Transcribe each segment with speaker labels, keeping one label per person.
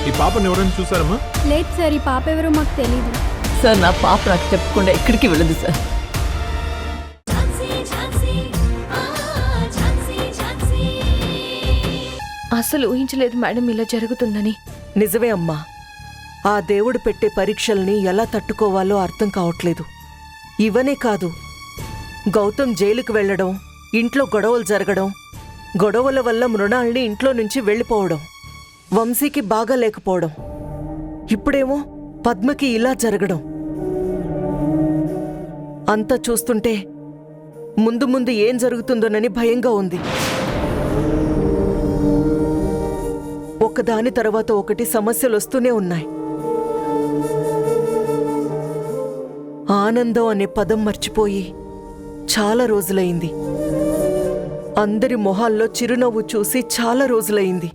Speaker 1: ఈ పాపను ఎవరైనా చూసారమ్మా?
Speaker 2: లేదు సార్, ఈ పాప ఎవరో మాకు తెలీదు
Speaker 3: సార్. నా పాప నాకు చెప్పకుండా ఎక్కడికి వెళ్ళదు సార్.
Speaker 4: అసలు ఊహించలేదు మేడం ఇలా జరుగుతుందని.
Speaker 5: నిజమే అమ్మా. ఆ దేవుడు పెట్టే పరీక్షల్ని ఎలా తట్టుకోవాలో అర్థం కావట్లేదు. ఇవనే కాదు, గౌతమ్ జైలుకు వెళ్లడం, ఇంట్లో గొడవలు జరగడం, గొడవల వల్ల మృణాల్ని ఇంట్లో నుంచి వెళ్ళిపోవడం, వంశీకి బాగా లేకపోవడం, ఇప్పుడేమో పద్మకి ఇలా జరగడం. అంతా చూస్తుంటే ముందు ముందు ఏం జరుగుతుందోనని భయంగా ఉంది. ఒకదాని తర్వాత ఒకటి సమస్యలు వస్తూనే ఉన్నాయి. ఆనందం అనే పదం మర్చిపోయి చాలా రోజులైంది. అందరి మొహాల్లో చిరునవ్వు చూసి చాలా రోజులైంది.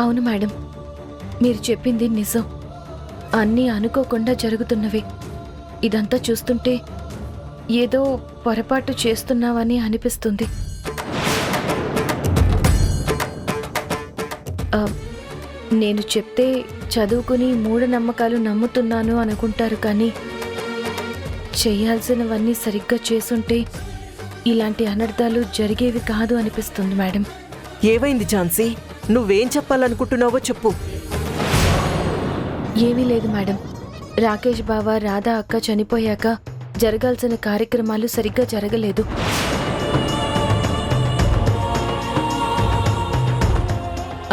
Speaker 4: అవును మేడం, మీరు చెప్పింది నిజం. అన్నీ అనుకోకుండా జరుగుతున్నవే. ఇదంతా చూస్తుంటే ఏదో పొరపాటు చేస్తున్నావని అనిపిస్తుంది. నేను చెప్తే చదువుకుని మూఢనమ్మకాలు నమ్ముతున్నాను అనుకుంటారు, కానీ చేయాల్సినవన్నీ సరిగ్గా చేసుంటే ఇలాంటి అనర్థాలు జరిగేవి కాదు అనిపిస్తుంది మేడం.
Speaker 5: ఏవైంది ఝాన్సీ? నువ్వేం చెప్పాలనుకుంటున్నావో చెప్పు.
Speaker 4: ఏమీ లేదు మేడం. రాకేష్ బావ, రాధా అక్క చనిపోయాక జరగాల్సిన కార్యక్రమాలు సరిగ్గా జరగలేదు.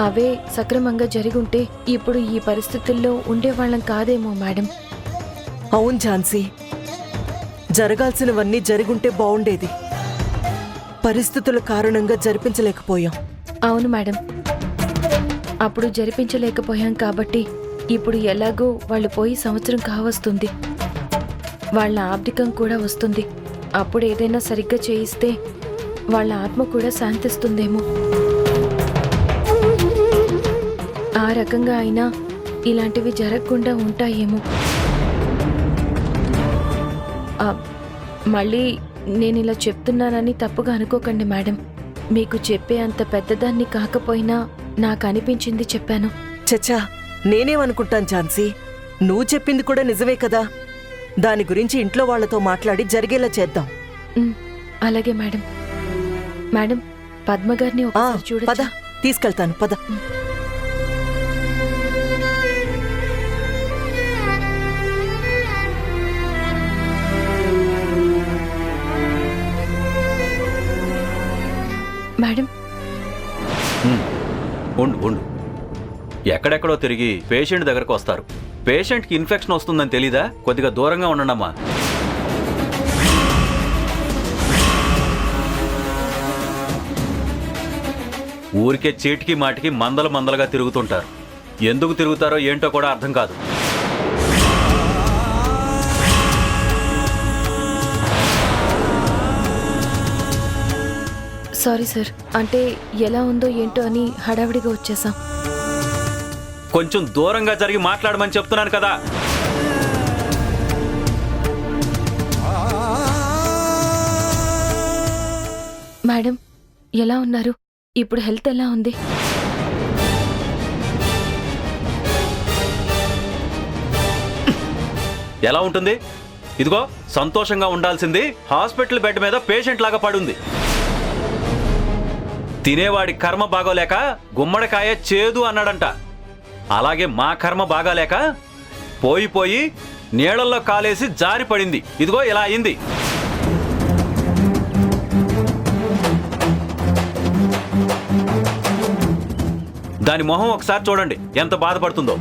Speaker 4: అవే సక్రమంగా జరిగుంటే ఇప్పుడు ఈ పరిస్థితుల్లో ఉండేవాళ్ళం కాదేమో మేడం.
Speaker 5: అవును ఝాన్సీ, జరగాల్సినవన్నీ జరిగుంటే బావుండేది. పరిస్థితుల కారణంగా జరిపించలేకపోయాం.
Speaker 4: అవును మేడం, అప్పుడు జరిపించలేకపోయాం కాబట్టి ఇప్పుడు ఎలాగో వాళ్ళు పోయి సంవత్సరం కావస్తుంది. వాళ్ళ ఆబ్దికం కూడా వస్తుంది. అప్పుడు ఏదైనా సరిగ్గా చేయిస్తే వాళ్ళ ఆత్మ కూడా శాంతిస్తుందేమో. ఆ రకంగా అయినా ఇలాంటివి జరగకుండా ఉంటాయేమో. మళ్ళీ నేను ఇలా చెప్తున్నానని తప్పుగా అనుకోకండి మేడం. మీకు చెప్పే అంత పెద్దదాన్ని కాకపోయినా నాకు అనిపించింది చెప్పాను.
Speaker 5: చచ్చా, నేనేమనుకుంటాను ఝాన్సీ? నువ్వు చెప్పింది కూడా నిజమే కదా. దాని గురించి ఇంట్లో వాళ్లతో మాట్లాడి జరిగేలా చేద్దాం.
Speaker 4: అలాగే మేడం. మేడం, పద్మగారిని ఒకసారి
Speaker 5: పద,
Speaker 4: చూడొచ్చా?
Speaker 5: తీసుకెళ్తాను, పద.
Speaker 4: మేడం,
Speaker 6: ఉండు. ఎక్కడెక్కడో తిరిగి పేషెంట్ దగ్గరకు వస్తారు. పేషెంట్కి ఇన్ఫెక్షన్ వస్తుందని తెలీదా? కొద్దిగా దూరంగా ఉండండమ్మా. ఊరికే చీటికి మాటికి మందలుగా తిరుగుతుంటారు. ఎందుకు తిరుగుతారో ఏంటో కూడా అర్థం కాదు.
Speaker 4: సారీ సార్, అంటే ఎలా ఉందో ఏంటో అని హడావిడిగా వచ్చేసాం.
Speaker 6: కొంచెం దూరంగా జరిగి మాట్లాడమని చెప్తున్నాను కదా.
Speaker 4: మేడం, ఎలా ఉన్నారు? ఇప్పుడు హెల్త్ ఎలా ఉంది?
Speaker 6: ఎలా ఉంటుంది? ఇదిగో సంతోషంగా ఉండాల్సింది హాస్పిటల్ బెడ్ మీద పేషెంట్ లాగా పడుంది. తినేవాడి కర్మ బాగోలేక గుమ్మడికాయ చేదు అన్నాడంట. అలాగే మా కర్మ బాగాలేక పోయి నీళ్లలో కాలేసి జారి పడింది. ఇదిగో ఇలా అయింది. దాని మొహం ఒకసారి చూడండి, ఎంత బాధపడుతుందో.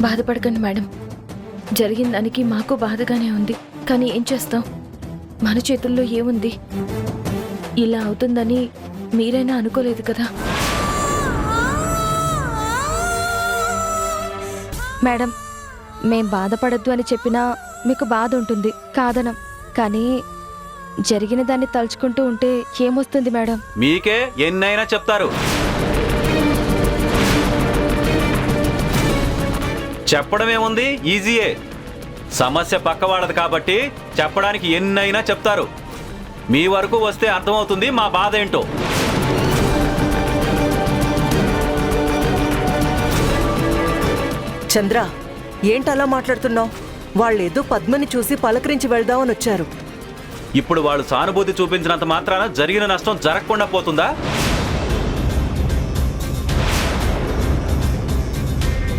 Speaker 4: బాధపడకండి మేడం. జరిగిన దానికి మాకు బాధగానే ఉంది, కానీ ఏం చేస్తాం? మన చేతుల్లో ఏముంది? ఇలా అవుతుందని మీరైనా అనుకోలేదు కదా.
Speaker 2: మేడం, మేం బాధపడద్దు అని చెప్పినా మీకు బాధ ఉంటుంది, కాదనం. కానీ జరిగిన దాన్ని తలుచుకుంటూ ఉంటే ఏమొస్తుంది మేడం?
Speaker 6: మీకే ఎన్నైనా చెప్తారు. చెప్పడమేముంది, ఈజీయే. సమస్య పక్కవాడదు కాబట్టి చెప్పడానికి ఎన్నైనా చెప్తారు. మీ వరకు వస్తే అర్థమవుతుంది మా బాధ ఏంటో.
Speaker 5: చంద్ర, ఏంటలా మాట్లాడుతున్నావు? వాళ్ళేదో పద్మని చూసి పలకరించి వెళ్దామని వచ్చారు.
Speaker 6: ఇప్పుడు వాళ్ళు సానుభూతి చూపించినంత మాత్రాన జరిగిన నష్టం జరగకుండా పోతుందా?